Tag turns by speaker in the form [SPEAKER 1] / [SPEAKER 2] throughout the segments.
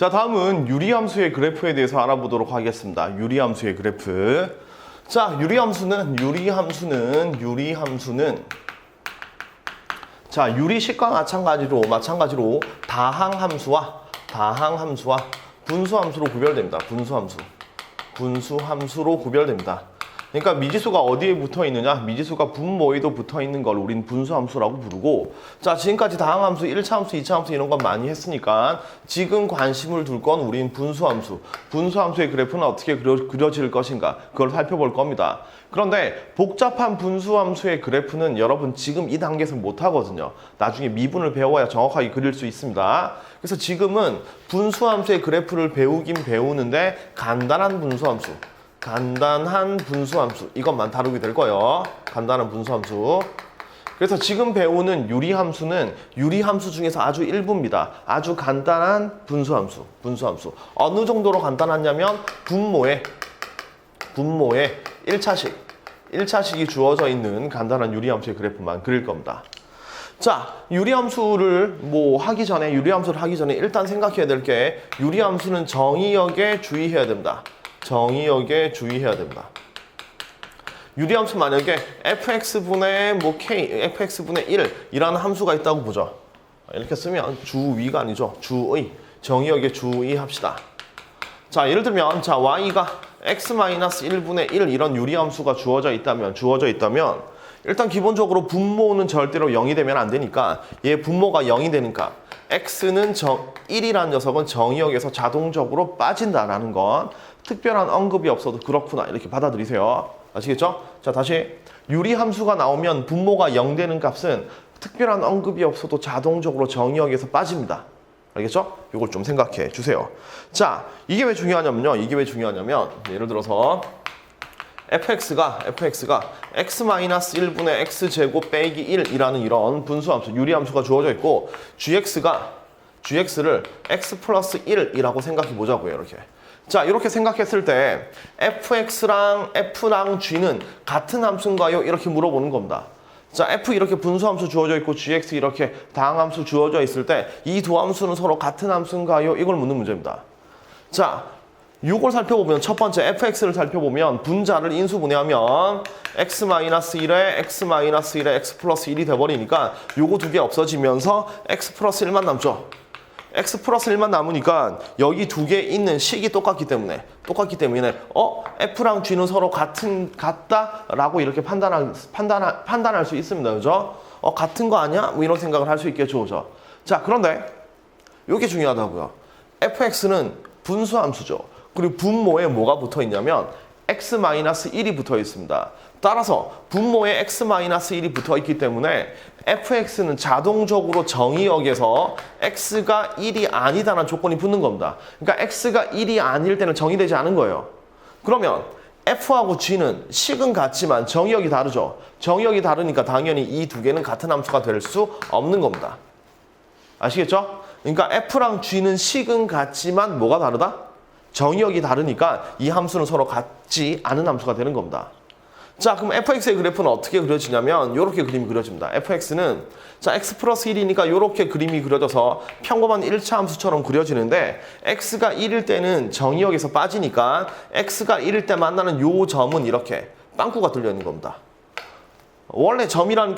[SPEAKER 1] 자, 다음은 유리함수의 그래프에 대해서 알아보도록 하겠습니다. 유리함수의 그래프. 자, 유리함수는 자, 유리식과 마찬가지로 다항함수와 분수함수로 구별됩니다. 분수함수로 구별됩니다. 그러니까 미지수가 어디에 붙어 있느냐? 미지수가 분모에도 붙어 있는 걸 우린 분수함수라고 부르고, 자, 지금까지 다항함수, 1차 함수, 2차 함수 이런 건 많이 했으니까 지금 관심을 둘 건 우린 분수함수의 그래프는 어떻게 그려질 것인가, 그걸 살펴볼 겁니다. 그런데 복잡한 분수함수의 그래프는 여러분 지금 이 단계에서 못 하거든요. 나중에 미분을 배워야 정확하게 그릴 수 있습니다. 그래서 지금은 분수함수의 그래프를 배우는데 간단한 분수함수 이것만 다루게 될 거예요. 간단한 분수함수. 그래서 지금 배우는 유리함수는 유리함수 중에서 아주 일부입니다. 아주 간단한 분수함수. 어느 정도로 간단하냐면 분모에 1차식이 주어져 있는 간단한 유리함수의 그래프만 그릴 겁니다. 자, 유리함수를 하기 전에 일단 생각해야 될 게, 유리함수는 정의역에 주의해야 됩니다. 유리함수 만약에 fx분의 fx분의 1이라는 함수가 있다고 보죠. 이렇게 쓰면 주위가 아니죠. 정의역에 주의합시다. 자, 예를 들면 y가 x-1분의 1 이런 유리함수가 주어져 있다면 일단 기본적으로 분모는 절대로 0이 되면 안 되니까, 얘 분모가 0이 되니까 x는 1이라는 녀석은 정의역에서 자동적으로 빠진다라는 건 특별한 언급이 없어도 그렇구나, 이렇게 받아들이세요. 아시겠죠? 자, 다시 유리함수가 나오면 분모가 0 되는 값은 특별한 언급이 없어도 자동적으로 정의역에서 빠집니다. 알겠죠? 이걸 좀 생각해 주세요. 자, 이게 왜 중요하냐면요. 예를 들어서 fx가 x-1분의 x제곱 빼기 1이라는 이런 분수함수, 유리함수가 주어져 있고, gx를 x 플러스 1이라고 생각해 보자고요. 이렇게. 자, 이렇게 생각했을 때 fx랑 g는 같은 함수인가요? 이렇게 물어보는 겁니다. 자, f 이렇게 분수함수 주어져 있고 gx 이렇게 다항함수 주어져 있을 때 이 두 함수는 서로 같은 함수인가요? 이걸 묻는 문제입니다. 자, 이걸 살펴보면, 첫 번째 fx를 살펴보면 분자를 인수분해하면 x-1에 x 플러스 1이 돼버리니까 요거 두 개 없어지면서 x 플러스 1만 남죠. x 플러스 1만 남으니까 여기 두 개 있는 식이 똑같기 때문에 f랑 g는 서로 같다라고 이렇게 판단할 수 있습니다. 그죠? 같은 거 아니야? 뭐 이런 생각을 할 수 있겠죠. 그죠? 자, 그런데 이게 중요하다고요. fx는 분수함수죠. 그리고 분모에 뭐가 붙어 있냐면 x-1이 붙어 있습니다. 따라서 분모에 x-1이 붙어 있기 때문에 fx는 자동적으로 정의역에서 x가 1이 아니다라는 조건이 붙는 겁니다. 그러니까 x가 1이 아닐 때는 정의되지 않은 거예요. 그러면 f하고 g는 식은 같지만 정의역이 다르죠. 정의역이 다르니까 당연히 이 두 개는 같은 함수가 될 수 없는 겁니다. 아시겠죠? 그러니까 f랑 g는 식은 같지만 뭐가 다르다? 정의역이 다르니까 이 함수는 서로 같지 않은 함수가 되는 겁니다. 자, 그럼 fx의 그래프는 어떻게 그려지냐면 이렇게 그림이 그려집니다. fx는 자, x 플러스 1이니까 이렇게 그림이 그려져서 평범한 1차 함수처럼 그려지는데, x가 1일 때는 정의역에서 빠지니까 x가 1일 때 만나는 요 점은 이렇게 빵꾸가 뚫려 있는 겁니다. 원래 선이라는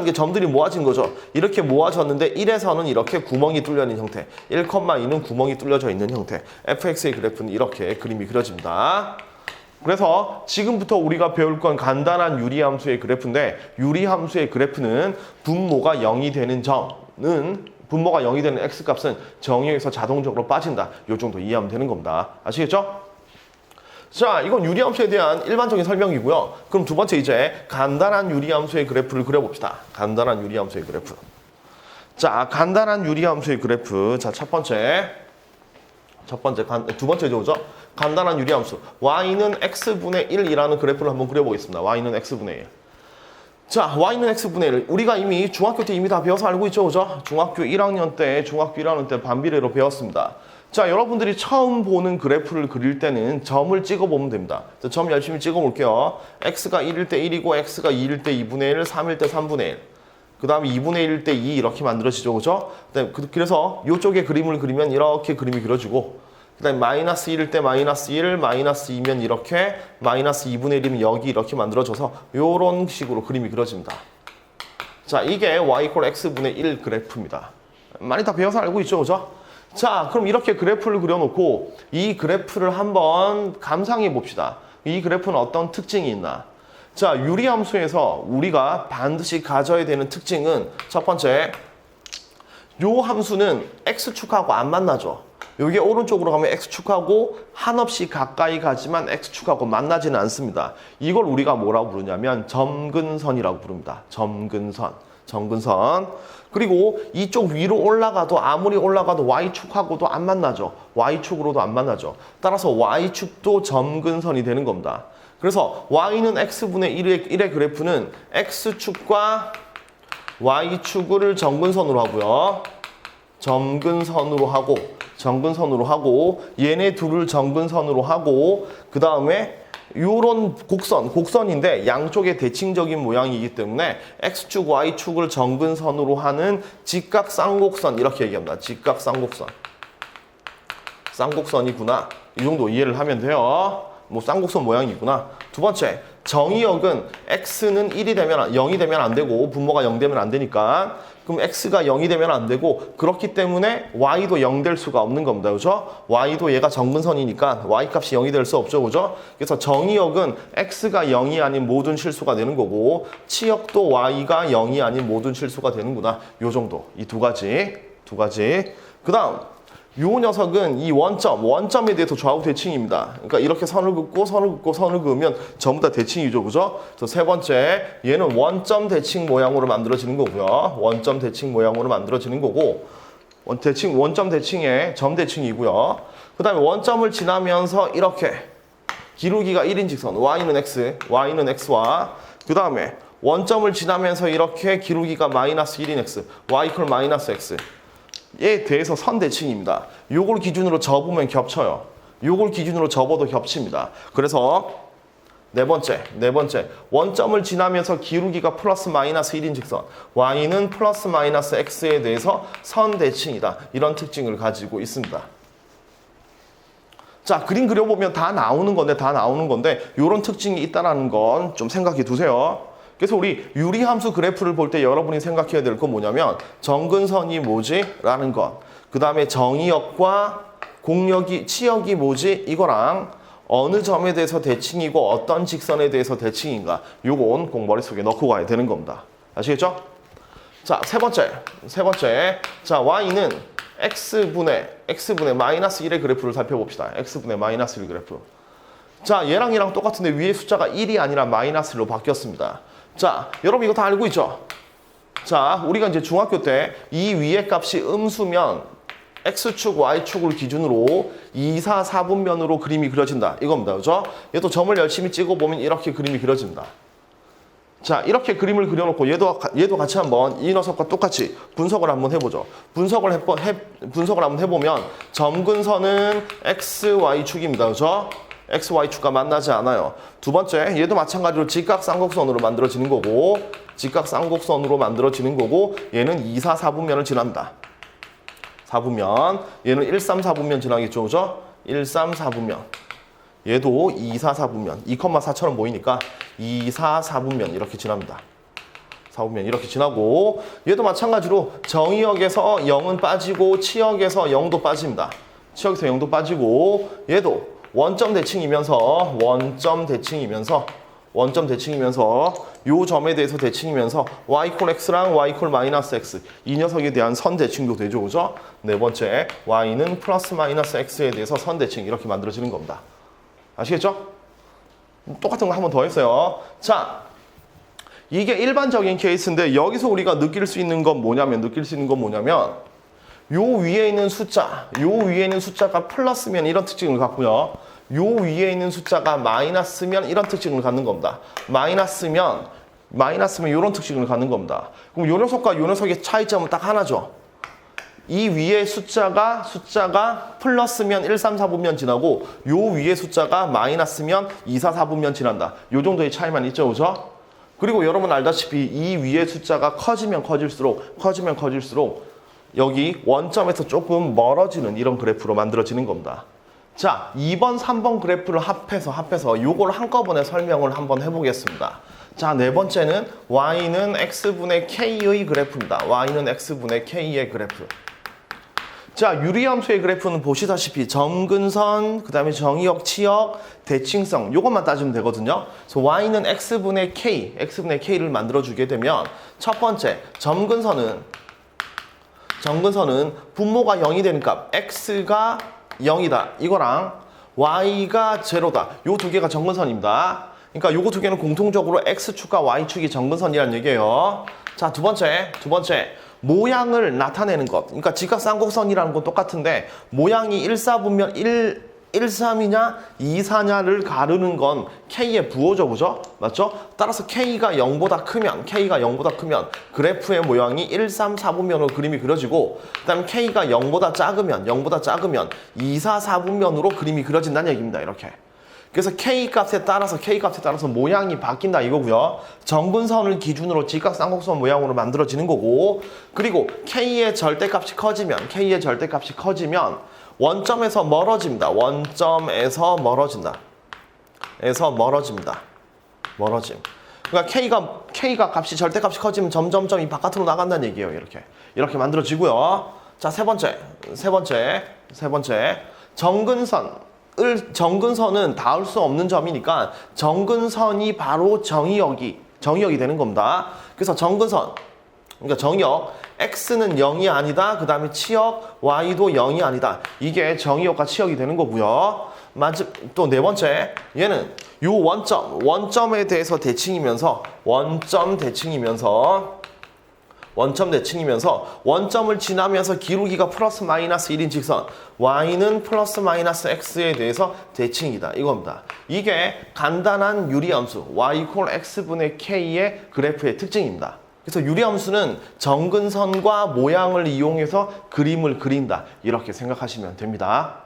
[SPEAKER 1] 게 점들이 모아진 거죠. 이렇게 모아졌는데 1에서는 이렇게 구멍이 뚫려 있는 형태, 1,2는 구멍이 뚫려져 있는 형태, fx의 그래프는 이렇게 그림이 그려집니다. 그래서 지금부터 우리가 배울 건 간단한 유리함수의 그래프인데, 유리함수의 그래프는 분모가 0이 되는 x값은 정의역에서 자동적으로 빠진다. 이 정도 이해하면 되는 겁니다. 아시겠죠? 자, 이건 유리함수에 대한 일반적인 설명이고요. 그럼 두 번째 이제 간단한 유리함수의 그래프를 그려봅시다. 간단한 유리함수의 그래프. 자, 간단한 유리함수의 그래프. 자, 두 번째죠, 그죠? 간단한 유리함수. y는 x분의 1이라는 그래프를 한번 그려보겠습니다. y는 x분의 1. 자, y는 x분의 1. 우리가 이미 중학교 때 다 배워서 알고 있죠, 그죠? 중학교 1학년 때 반비례로 배웠습니다. 자, 여러분들이 처음 보는 그래프를 그릴 때는 점을 찍어보면 됩니다. 점 열심히 찍어볼게요. x가 1일 때 1이고 x가 2일 때 2분의 1, 3일 때 3분의 1. 그 다음에 2분의 1 대 2 이렇게 만들어지죠. 그죠? 그래서 이쪽에 그림을 그리면 이렇게 그림이 그려지고, 그 다음에 마이너스 1일 때 마이너스 1, 마이너스 2면 이렇게, 마이너스 2분의 1이면 여기 이렇게 만들어져서 이런 식으로 그림이 그려집니다. 자, 이게 y = x분의 1 그래프입니다. 많이 다 배워서 알고 있죠, 그죠? 자, 그럼 이렇게 그래프를 그려놓고 이 그래프를 한번 감상해 봅시다. 이 그래프는 어떤 특징이 있나? 자, 유리함수에서 우리가 반드시 가져야 되는 특징은 첫 번째, 요 함수는 x축하고 안 만나죠. 여기 오른쪽으로 가면 x축하고 한없이 가까이 가지만 x축하고 만나지는 않습니다. 이걸 우리가 뭐라고 부르냐면 점근선이라고 부릅니다. 점근선. 그리고 이쪽 위로 올라가도 아무리 올라가도 y축하고도 안 만나죠. y축으로도 안 만나죠. 따라서 y축도 점근선이 되는 겁니다. 그래서 y는 x분의 1의 그래프는 x축과 y축을 점근선으로 하고요. 점근선으로 하고 얘네 둘을 점근선으로 하고 그 다음에 요런 곡선인데 양쪽에 대칭적인 모양이기 때문에 x축, y축을 점근선으로 하는 직각쌍곡선 이렇게 얘기합니다. 직각쌍곡선. 쌍곡선이구나. 이 정도 이해를 하면 돼요. 뭐 쌍곡선 모양이구나. 두 번째, 정의역은 x는 1이 되면 0이 되면 안 되고 분모가 0 되면 안 되니까 그럼 x가 0이 되면 안 되고 그렇기 때문에 y도 0 될 수가 없는 겁니다. 그죠? y도 얘가 점근선이니까 y 값이 0이 될 수 없죠. 그죠? 그래서 정의역은 x가 0이 아닌 모든 실수가 되는 거고 치역도 y가 0이 아닌 모든 실수가 되는구나. 요 정도. 이 두 가지. 그 다음 요 녀석은 이 원점에 대해서 좌우 대칭입니다. 그러니까 이렇게 선을 그으면 전부 다 대칭이죠. 그죠? 그래서 세 번째, 얘는 원점 대칭 모양으로 만들어지는 거고요. 원점 대칭 모양으로 만들어지는 거고, 원점 대칭의 점 대칭이고요. 그 다음에 원점을 지나면서 이렇게 기울기가 1인 직선, y는 x와, 그 다음에 원점을 지나면서 이렇게 기울기가 마이너스 1인 x, y = 마이너스 x. 에 대해서 선 대칭입니다. 요걸 기준으로 접으면 겹쳐요. 요걸 기준으로 접어도 겹칩니다. 그래서 네 번째 원점을 지나면서 기울기가 플러스 마이너스 1인 직선 y는 플러스 마이너스 x에 대해서 선 대칭이다. 이런 특징을 가지고 있습니다. 자, 그림 그려보면 다 나오는 건데 요런 특징이 있다는 건 좀 생각해 두세요. 그래서 우리 유리함수 그래프를 볼 때 여러분이 생각해야 될 건 뭐냐면 점근선이 뭐지? 라는 것. 그 다음에 정의역과 치역이 뭐지? 이거랑 어느 점에 대해서 대칭이고 어떤 직선에 대해서 대칭인가. 요건 꼭 머릿속에 넣고 가야 되는 겁니다. 아시겠죠? 자, 세 번째. 자, y는 x분의 마이너스 1의 그래프를 살펴봅시다. x분의 마이너스 1 그래프. 자, 얘랑 똑같은데 위에 숫자가 1이 아니라 마이너스로 바뀌었습니다. 자, 여러분 이거 다 알고 있죠? 자, 우리가 이제 중학교 때 이 위의 값이 음수면 x축, y축을 기준으로 2, 4, 4분면으로 그림이 그려진다. 이겁니다. 그죠? 얘도 점을 열심히 찍어보면 이렇게 그림이 그려집니다. 자, 이렇게 그림을 그려놓고 얘도 같이 한번 이 녀석과 똑같이 분석을 한번 해보죠. 분석을 한번 해보면 점근선은 x, y축입니다. 그죠? x, y축과 만나지 않아요. 두 번째, 얘도 마찬가지로 직각쌍곡선으로 만들어지는 거고 얘는 2, 4, 4분면을 지납니다. 4분면, 얘는 1, 3, 4분면 지나겠죠. 그죠? 1, 3, 4분면. 얘도 2, 4, 4분면. 2,4처럼 보이니까 2, 4, 4분면 이렇게 지납니다. 4분면 이렇게 지나고 얘도 마찬가지로 정의역에서 0은 빠지고 치역에서 0도 빠집니다. 치역에서 0도 빠지고 얘도 원점 대칭이면서 요 점에 대해서 대칭이면서 y = x랑 y = 마이너스 x 이 녀석에 대한 선 대칭도 되죠. 그죠? 네 번째, y는 플러스 마이너스 x에 대해서 선 대칭 이렇게 만들어지는 겁니다. 아시겠죠? 똑같은 거 한 번 더 했어요. 자, 이게 일반적인 케이스인데 여기서 우리가 느낄 수 있는 건 뭐냐면 요 위에 있는 숫자가 플러스면 이런 특징을 갖고요. 요 위에 있는 숫자가 마이너스면 이런 특징을 갖는 겁니다. 마이너스면 이런 특징을 갖는 겁니다. 그럼 요 녀석과 요 녀석의 차이점은 딱 하나죠. 이 위에 숫자가 플러스면 1, 3, 4분면 지나고 요 위에 숫자가 마이너스면 2, 4, 4분면 지난다. 요 정도의 차이만 있죠. 그죠? 그리고 여러분 알다시피 이 위의 숫자가 커지면 커질수록 여기 원점에서 조금 멀어지는 이런 그래프로 만들어지는 겁니다. 자, 2번, 3번 그래프를 합해서 요걸 한꺼번에 설명을 한번 해보겠습니다. 자, 네 번째는 y는 x분의 k의 그래프입니다. y는 x분의 k의 그래프. 자, 유리함수의 그래프는 보시다시피 점근선, 그 다음에 정의역, 치역, 대칭성 요것만 따지면 되거든요. 그래서 y는 x분의 k를 만들어주게 되면 첫 번째 점근선은 분모가 0이 되는 값 x가 0이다 이거랑 y가 0다 요 두 개가 점근선입니다. 그러니까 요거 두 개는 공통적으로 x축과 y축이 점근선이라는 얘기예요. 자, 두 번째 모양을 나타내는 것. 그러니까 직각쌍곡선이라는 건 똑같은데 모양이 1사분면 1,3이냐 2,4냐를 가르는 건 K의 부호죠, 그죠? 맞죠? 따라서 K가 0보다 크면 그래프의 모양이 1, 3, 4분면으로 그림이 그려지고 그 다음에 K가 0보다 작으면 2, 4, 4분면으로 그림이 그려진다는 얘기입니다. 이렇게. 그래서 K값에 따라서 모양이 바뀐다 이거고요. 점근선을 기준으로 직각쌍곡선 모양으로 만들어지는 거고 그리고 K의 절대값이 커지면 원점에서 멀어집니다. 멀어짐. 그러니까 K가 값이 절대값이 커지면 점점점이 바깥으로 나간다는 얘기예요. 이렇게 만들어지고요. 자, 세 번째. 정근선은 닿을 수 없는 점이니까 정근선이 바로 정의역이 되는 겁니다. 그래서 정근선, 그러니까 정의역 x는 0이 아니다. 그 다음에 치역 y도 0이 아니다. 이게 정의역과 치역이 되는 거고요. 또 네 번째, 얘는 요 원점에 대해서 대칭이면서 원점을 지나면서 기울기가 플러스 마이너스 1인 직선 y는 플러스 마이너스 x에 대해서 대칭이다 이겁니다. 이게 간단한 유리함수 y = x분의 k의 그래프의 특징입니다. 그래서 유리함수는 정근선과 모양을 이용해서 그림을 그린다 이렇게 생각하시면 됩니다.